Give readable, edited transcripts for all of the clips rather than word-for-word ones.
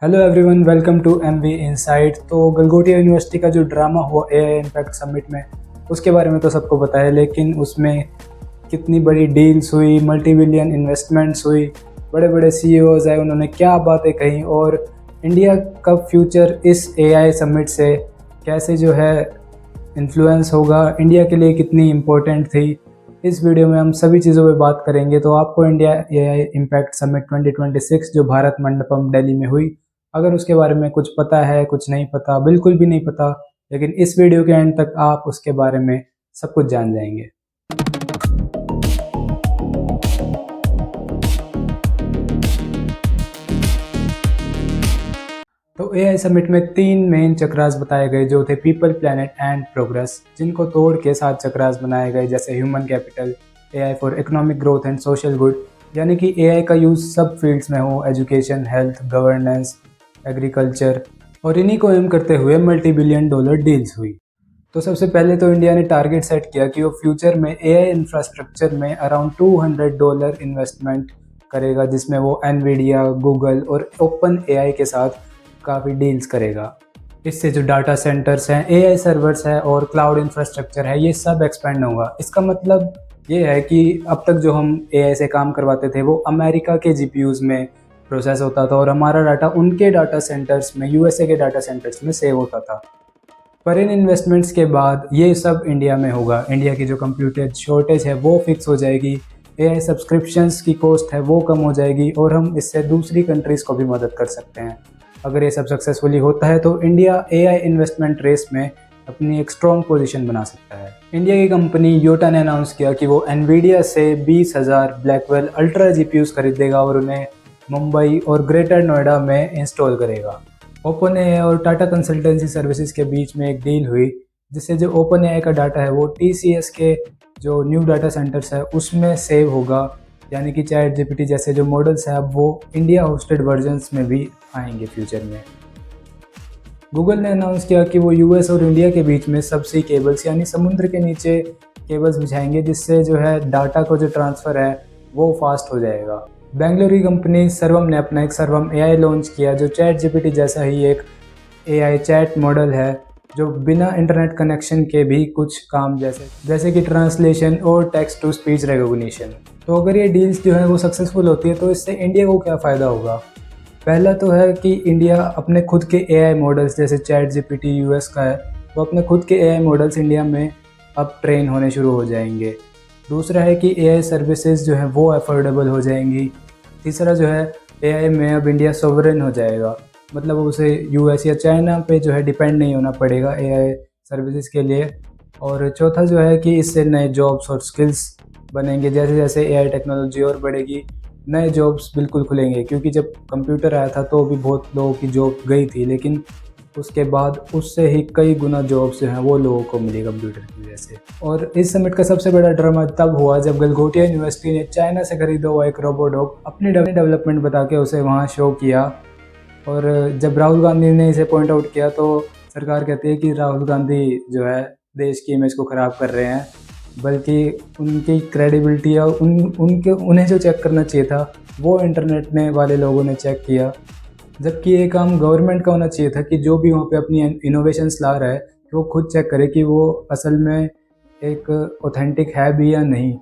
Hello everyone, welcome to MV insight. तो Galgotia university का जो ड्रामा हुआ एआई इम्पैक्ट समिट में, उसके बारे में तो सबको पता है, लेकिन उसमें कितनी बड़ी डील्स हुई, मल्टी बिलियन इन्वेस्टमेंट्स हुई, बड़े बड़े सीईओज आए, उन्होंने क्या बातें कही और इंडिया का फ्यूचर इस एआई समिट से कैसे जो है इन्फ्लुएंस होगा, इंडिया के लिए कितनी इम्पोर्टेंट थी। इस वीडियो में हम सभी चीज़ों पे बात करेंगे। तो आपको इंडिया एआई इम्पैक्ट समिट 2026 जो भारत मंडपम दिल्ली में हुई, अगर उसके बारे में कुछ पता है, कुछ नहीं पता, बिल्कुल भी नहीं पता, लेकिन इस वीडियो के एंड तक आप उसके बारे में सब कुछ जान जाएंगे। तो एआई समिट में 3 मेन चक्रास बताए गए जो थे पीपल, प्लैनेट एंड प्रोग्रेस, जिनको तोड़ के 7 चक्रास बनाए गए, जैसे human capital, AI for economic growth and social good, यानी कि एआई का यूज़ सब फील्ड्स में हो, एजुकेशन, हेल्थ, गवर्नेंस, एग्रीकल्चर, और इन्हीं को एम करते हुए मल्टी बिलियन डॉलर डील्स हुई। तो सबसे पहले तो इंडिया ने टारगेट सेट किया कि वो फ्यूचर में एआई इंफ्रास्ट्रक्चर में अराउंड $200 इन्वेस्टमेंट करेगा, जिसमें वो एनवीडिया, गूगल और ओपन एआई के साथ काफ़ी डील्स करेगा। इससे जो डाटा सेंटर्स हैं, एआई सर्वर्स हैं और क्लाउड इंफ्रास्ट्रक्चर है, ये सब एक्सपेंड होगा। इसका मतलब ये है कि अब तक जो हम एआई से काम करवाते थे वो अमेरिका के जीपीयूज़ में प्रोसेस होता था और हमारा डाटा उनके डाटा सेंटर्स में, यूएसए के डाटा सेंटर्स में सेव होता था। पर इन इन्वेस्टमेंट्स के बाद ये सब इंडिया में होगा। इंडिया की जो कंप्यूटर शॉर्टेज है वो फिक्स हो जाएगी, एआई सब्सक्रिप्शंस की कॉस्ट है वो कम हो जाएगी और हम इससे दूसरी कंट्रीज़ को भी मदद कर सकते हैं। अगर ये सब सक्सेसफुली होता है तो इंडिया एआई इन्वेस्टमेंट रेस में अपनी एक स्ट्रॉन्ग पोजीशन बना सकता है। इंडिया की कंपनी योटा ने अनाउंस किया कि वो एनवीडिया से 20,000 ब्लैकवेल अल्ट्रा जीपीयूज़ खरीदेगा और उन्हें मुंबई और ग्रेटर नोएडा में इंस्टॉल करेगा। ओपन एआई और टाटा कंसल्टेंसी सर्विसेज के बीच में एक डील हुई, जिससे जो ओपन एआई का डाटा है वो टीसीएस के जो न्यू डाटा सेंटर्स है उसमें सेव होगा, यानी कि चैट जीपीटी जैसे जो मॉडल्स हैं अब वो इंडिया होस्टेड वर्जन्स में भी आएंगे फ्यूचर में। गूगल ने अनाउंस किया कि वो यूएस और इंडिया के बीच में सबसी केबल्स यानी समुद्र के नीचे केबल्स बिछाएंगे, जिससे जो है डाटा को जो ट्रांसफ़र है वो फास्ट हो जाएगा। बेंगलुरु की कंपनी सर्वम ने अपना एक सर्वम एआई लॉन्च किया, जो चैट जीपीटी जैसा ही एक एआई चैट मॉडल है, जो बिना इंटरनेट कनेक्शन के भी कुछ काम जैसे कि ट्रांसलेशन और टेक्स्ट टू स्पीच रिकॉग्निशन। तो अगर ये डील्स जो है वो सक्सेसफुल होती है तो इससे इंडिया को क्या फ़ायदा होगा? पहला तो है कि इंडिया अपने खुद के एआई मॉडल्स, जैसे चैट जीपीटी यूएस का है, तो अपने खुद के एआई मॉडल्स इंडिया में अब ट्रेन होने शुरू हो जाएंगे। दूसरा है कि एआई सर्विसेज जो है वो अफोर्डेबल हो जाएंगी। तीसरा जो है एआई में अब इंडिया सोवरेन हो जाएगा, मतलब उसे यूएस या चाइना पे जो है डिपेंड नहीं होना पड़ेगा एआई सर्विसेज के लिए। और चौथा जो है कि इससे नए जॉब्स और स्किल्स बनेंगे, जैसे जैसे एआई टेक्नोलॉजी और बढ़ेगी नए जॉब्स बिल्कुल खुलेंगे, क्योंकि जब कंप्यूटर आया था तो भी बहुत लोगों की जॉब गई थी, लेकिन उसके बाद उससे ही कई गुना जॉब्स जो हैं वो लोगों को मिली कंप्यूटर की वजह से। और इस समिट का सबसे बड़ा ड्रामा तब हुआ जब गलगोटिया यूनिवर्सिटी ने चाइना से खरीदा हुआ एक रोबोडॉग अपनी डेवलपमेंट बता के उसे वहाँ शो किया। और जब राहुल गांधी ने इसे पॉइंट आउट किया तो सरकार कहती है कि राहुल गांधी जो है देश की इमेज को ख़राब कर रहे हैं, बल्कि उनकी क्रेडिबिलिटी या उन्हें जो चेक करना चाहिए था वो इंटरनेट ने वाले लोगों ने चेक किया। जबकि ये काम गवर्नमेंट का होना चाहिए था कि जो भी वहाँ पे अपनी इनोवेशंस ला रहा है वो खुद चेक करे कि वो असल में एक ऑथेंटिक है भी या नहीं,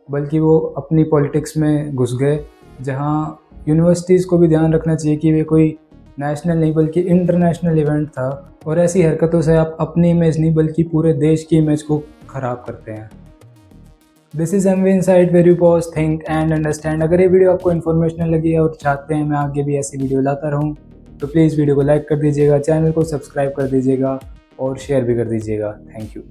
बल्कि वो अपनी पॉलिटिक्स में घुस गए, जहाँ यूनिवर्सिटीज़ को भी ध्यान रखना चाहिए कि वे कोई नेशनल नहीं बल्कि इंटरनेशनल इवेंट था। और ऐसी हरकतों से आप अपनी इमेज नहीं बल्कि पूरे देश की इमेज को ख़राब करते हैं। This is MV insight where you pause, think and understand. अगर ये वीडियो आपको इन्फॉर्मेशनल लगी है और चाहते हैं मैं आगे भी ऐसी वीडियो लाता रहूँ, तो प्लीज़ वीडियो को लाइक कर दीजिएगा, चैनल को सब्सक्राइब कर दीजिएगा और शेयर भी कर दीजिएगा। Thank you.